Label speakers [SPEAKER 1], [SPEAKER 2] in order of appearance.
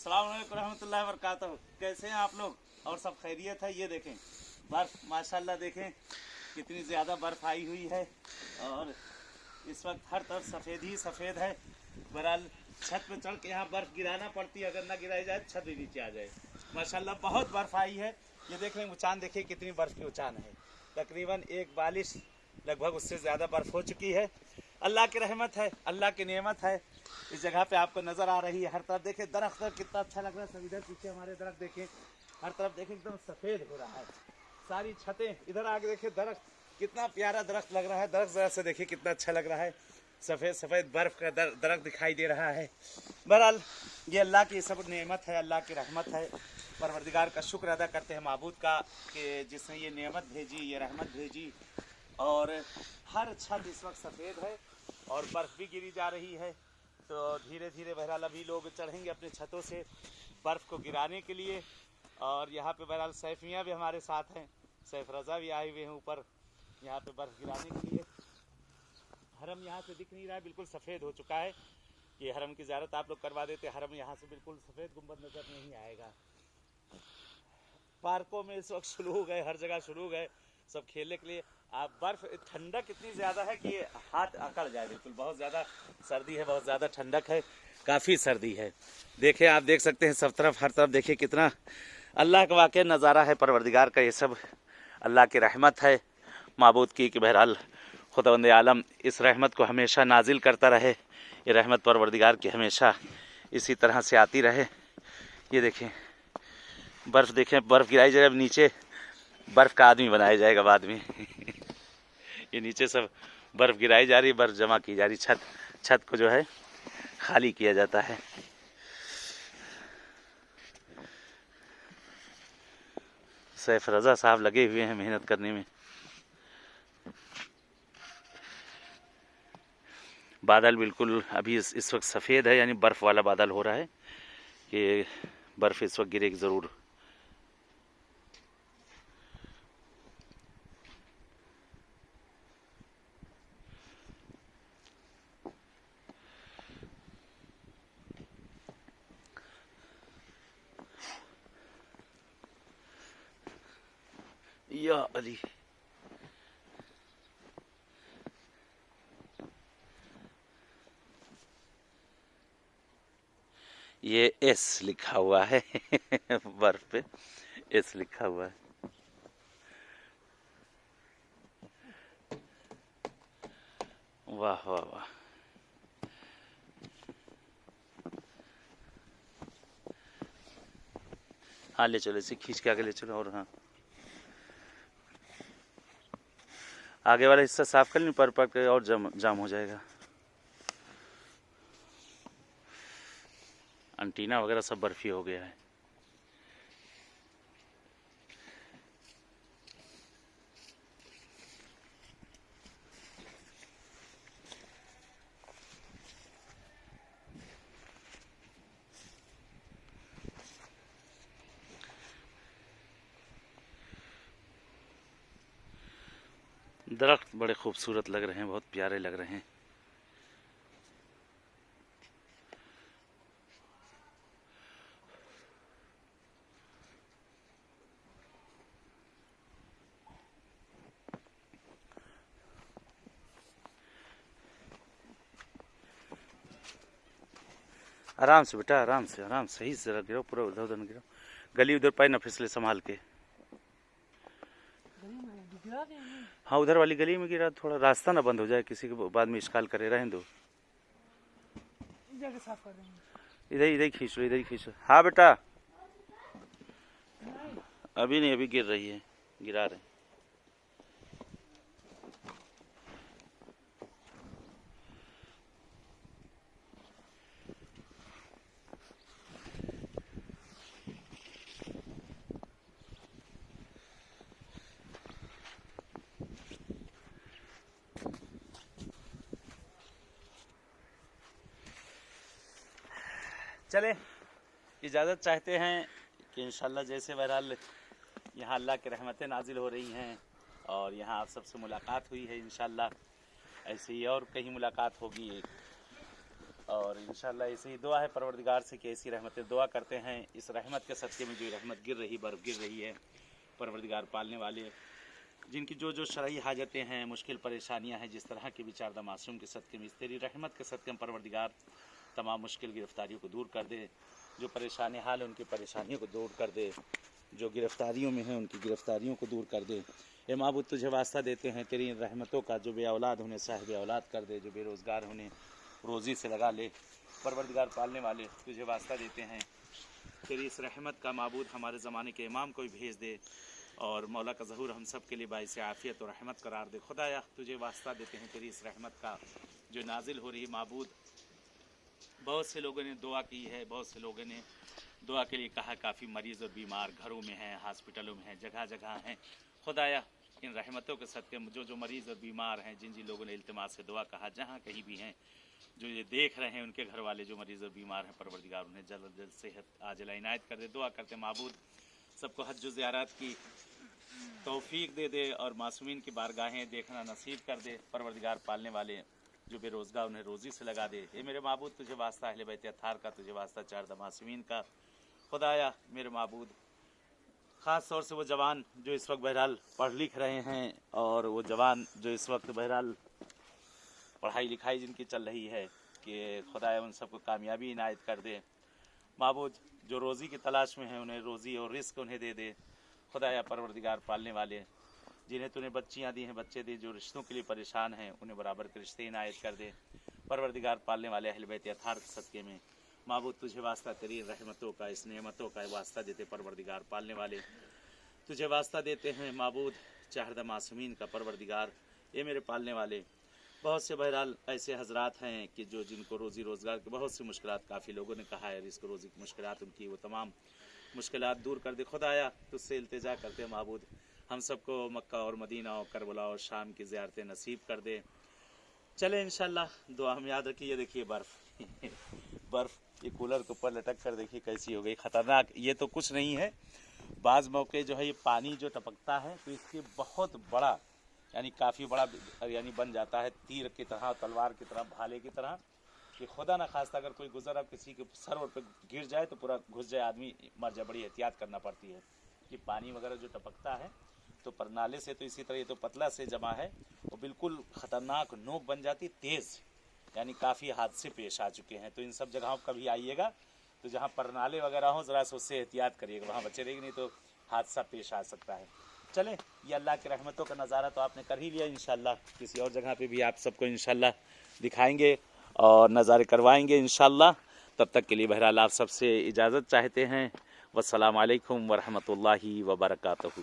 [SPEAKER 1] अस्सलाम वालेकुम रहमतुल्लाहि व बरकातहू। कैसे हैं आप लोग? और सब खैरियत है? ये देखें बर्फ़, माशाल्लाह देखें कितनी ज़्यादा बर्फ़ आई हुई है और इस वक्त हर तरफ सफ़ेद ही सफ़ेद है। बहरहाल छत पे चढ़ के यहाँ बर्फ़ गिराना पड़ती है, अगर ना गिराई जाए छत भी नीचे आ जाए। माशाल्लाह बहुत बर्फ़ आई है। ये देख रहे हैं उचान, देखिए कितनी बर्फ़ की उचान है। तकरीबन 1 42 लगभग उससे ज़्यादा बर्फ़ हो चुकी है। अल्लाह की रहमत है, अल्लाह की नेमत है। इस जगह पे आपको नज़र आ रही है हर तरफ। देखें दरख्त कितना अच्छा लग रहा है। सब इधर पीछे हमारे दरख्त देखें, हर तरफ देखें एकदम सफ़ेद हो रहा है। सारी छतें, इधर आगे देखें दरख्त, कितना प्यारा दरख्त लग रहा है। दरख्त ज़रा से देखिए कितना अच्छा लग रहा है। सफ़ेद सफ़ेद बर्फ़ का दरख्त दिखाई दे रहा है। बहरहाल ये अल्लाह की सब नेमत है, अल्लाह की रहमत है। परवरदिगार का शुक्र अदा करते हैं माबूद का कि जिसने ये नेमत भेजी, ये रहमत भेजी। और हर छत इस वक्त सफ़ेद है और बर्फ़ भी गिरी जा रही है। तो धीरे धीरे बहरहाल अभी लोग चढ़ेंगे अपने छतों से बर्फ़ को गिराने के लिए। और यहाँ पे बहरहाल सैफ मियाँ भी हमारे साथ हैं, सैफ रज़ा भी आए हुए हैं ऊपर यहाँ पे बर्फ़ गिराने के लिए। हरम यहाँ से दिख नहीं रहा है, बिल्कुल सफ़ेद हो चुका है। ये हरम की ज़ियारत आप लोग करवा देते, हरम यहाँ से बिल्कुल सफ़ेद गुंबद नज़र नहीं आएगा। पार्कों में इस वक्त शुरू हो गए, हर जगह शुरू हो गए सब खेलने के लिए। आप बर्फ़, ठंडक इतनी ज़्यादा है कि हाथ अकड़ जाए बिल्कुल। बहुत ज़्यादा सर्दी है, बहुत ज़्यादा ठंडक है, काफ़ी सर्दी है। देखें, आप देख सकते हैं सब तरफ, हर तरफ देखिए कितना अल्लाह का वाक़ई नज़ारा है। परवरदिगार का ये सब अल्लाह की रहमत है माबूद की कि बहरहाल खुदावंद आलम इस रहमत को हमेशा नाजिल करता रहे। ये रहमत परवरदिगार की हमेशा इसी तरह से आती रहे। ये देखें बर्फ़, देखें बर्फ़ गिराई जाए, अब नीचे बर्फ़ का आदमी बनाया जाएगा बाद में। ये नीचे सब बर्फ़ गिराई जा रही, बर्फ़ जमा की जा रही, छत को जो है खाली किया जाता है। सैफ रज़ा साहब लगे हुए हैं मेहनत करने में। बादल बिल्कुल अभी इस वक्त सफ़ेद है, यानी बर्फ़ वाला बादल हो रहा है कि बर्फ़ इस वक्त गिरेगी ज़रूर। या अली, ये एस लिखा हुआ है बर्फ पे एस लिखा हुआ है। वाह वाह वाह, हाँ ले चलो, इसे खींच के आगे ले चलो। और हाँ, आगे वाला हिस्सा साफ कर लें, पर और जाम हो जाएगा। एंटीना वगैरह सब बर्फी हो गया है। दरख्त बड़े खूबसूरत लग रहे हैं, बहुत प्यारे लग रहे हैं। आराम से बेटा, आराम से, आराम से, सही से गिरो, पूरा उधर उधर गिरो। गली उधर पाए ना फिसले, संभाल के। हाँ उधर वाली गली में गिरा, थोड़ा रास्ता ना बंद हो जाए, किसी के बाद में इश्काल करे। रहें दो, इधर इधर खींच लो, इधर ही खींच लो। हाँ बेटा, अभी नहीं, अभी गिर रही है, गिरा रहे हैं। चले, इजाज़त चाहते हैं कि इंशाल्लाह जैसे बहरहाल यहाँ अल्लाह की रहमतें नाजिल हो रही हैं और यहाँ आप सबसे मुलाकात हुई है, इंशाल्लाह ऐसे ही और कहीं मुलाकात होगी। और इंशाल्लाह ऐसे ही दुआ है परवरदिगार से कि ऐसी रहमतें दुआ करते हैं। इस रहमत के सदक़े में जो रहमत गिर रही, बर्फ़ गिर रही है, परवरदिगार पालने वाले जिनकी जो जो शरई हाजतें हैं, मुश्किल परेशानियां हैं, जिस तरह के बेचारदा मासूम के सदक़े में, इस तेरी रहमत के सदक़े में परवरदिगार तमाम मुश्किल गिरफ़्तारियों को दूर कर दे। जो परेशानी हाल है उनकी परेशानियों को दूर कर दे, जो गिरफ़्तारियों में हैं उनकी गिरफ़्तारियों को दूर कर दे। ए माबूद तुझे वास्ता देते हैं तेरी इन रहमतों का, जो बे औलाद होने साहिब औलाद कर दे, जो बेरोज़गार होने रोज़ी से लगा ले। परवरदिगार पालने वाले तुझे वास्ता देते हैं तेरी इस रहमत का माबूद हमारे ज़माने के इमाम को भी भेज दे और मौला का ज़हूर हम सब के लिए बाइस आफ़ियत और रहमत करार दे। खुदाया तुझे वास्ता देते हैं तेरी इस रहमत का जो नाजिल हो रही माबूद। बहुत से लोगों ने दुआ की है, बहुत से लोगों ने दुआ के लिए कहा, काफ़ी मरीज़ और बीमार घरों में हैं, हॉस्पिटलों में हैं, जगह जगह हैं। खुदाया इन रहमतों के सदक़े जो जो मरीज़ और बीमार हैं, जिन जिन लोगों ने इल्तिमास से दुआ कहा, जहाँ कहीं भी हैं, जो ये देख रहे हैं उनके घर वाले जो मरीज़ और बीमार हैं, परवरदिगार उन्हें जल्द जल्द सेहत आजिला इनायत कर दे। दुआ करते माबूद सबको हज ज़ियारत की तौफीक दे दे और मासूमीन की बारगाहें देखना नसीब कर दे। परवरदिगार पालने वाले जो बेरोज़गार उन्हें रोज़ी से लगा दे। ये मेरे माबूद तुझे वास्ता अहले बैत अत्हार का, तुझे वास्ता चारदा मासूमीन का। खुदाया मेरे माबूद ख़ास तौर से वो जवान जो इस वक्त बहरहाल पढ़ लिख रहे हैं और वो जवान जो इस वक्त बहरहाल पढ़ाई लिखाई जिनकी चल रही है, कि खुदाया उन सबको कामयाबी इनायत कर दे। माबूद जो रोज़ी की तलाश में है उन्हें रोज़ी और रिस्क उन्हें दे दे। खुदाया परवरदिगार पालने वाले जिन्हें तूने बच्चियाँ दी हैं, बच्चे दी, जो रिश्तों के लिए परेशान हैं, उन्हें बराबर के रिश्ते इनायत कर दे। परवरदिगार पालने वाले अहले बैत अत्हार के सदक़े में माबूद तुझे वास्ता तेरी रहमतों का, इस नेमतों का वास्ता देते। परवरदिगार पालने वाले तुझे वास्ता देते हैं माबूद चारदा मासूमीन का। परवरदिगार ये मेरे पालने वाले बहुत से बहरहाल ऐसे हजरात हैं कि जो जिनको रोज़ी रोज़गार की बहुत सी मुश्किलात, काफ़ी लोगों ने कहा है रिस्क रोज़ी की मुश्किलात उनकी, वो तमाम मुश्किलात दूर कर दे। खुदाया तुझसे इल्तिजा करते माबूद हम सबको मक्का और मदीना और करबला और शाम की ज़ियारतें नसीब कर दे। चले इंशाल्लाह दुआ हम याद रखिए। ये देखिए बर्फ़ बर्फ़ ये कूलर के ऊपर लटक कर देखिए कैसी हो गई, ख़तरनाक। ये तो कुछ नहीं है, बाज़ मौके जो है ये पानी जो टपकता है तो इसके बहुत बड़ा यानी काफ़ी बड़ा यानी बन जाता है, तीर की तरह, तलवार की तरह, भाले की तरह, कि खुदा ना खास्ता अगर कोई गुजर अब किसी के सर और पे गिर जाए तो पूरा घुस जाए, आदमी मर जाए। बड़ी एहतियात करना पड़ती है कि पानी वगैरह जो टपकता है तो परनाले से तो इसी तरह ये तो पतला से जमा है और बिल्कुल ख़तरनाक नोक बन जाती, तेज़, यानी काफ़ी हादसे पेश आ चुके हैं। तो इन सब जगहों पर कभी आइएगा तो जहाँ परनाले वगैरह हों ज़रा से उससे एहतियात करिएगा, वहाँ बचे रहेगी, नहीं तो हादसा पेश आ सकता है। चले ये अल्लाह की रहमतों का नज़ारा तो आपने कर ही लिया। इंशाल्लाह किसी और जगह पे भी आप सबको इंशाल्लाह दिखाएंगे और नज़ारे करवाएंगे इंशाल्लाह। तब तक के लिए बहरहाल आप सबसे इजाज़त चाहते हैं। वस्सलाम अलैकुम वरहमतुल्लाहि वबरकातुहू।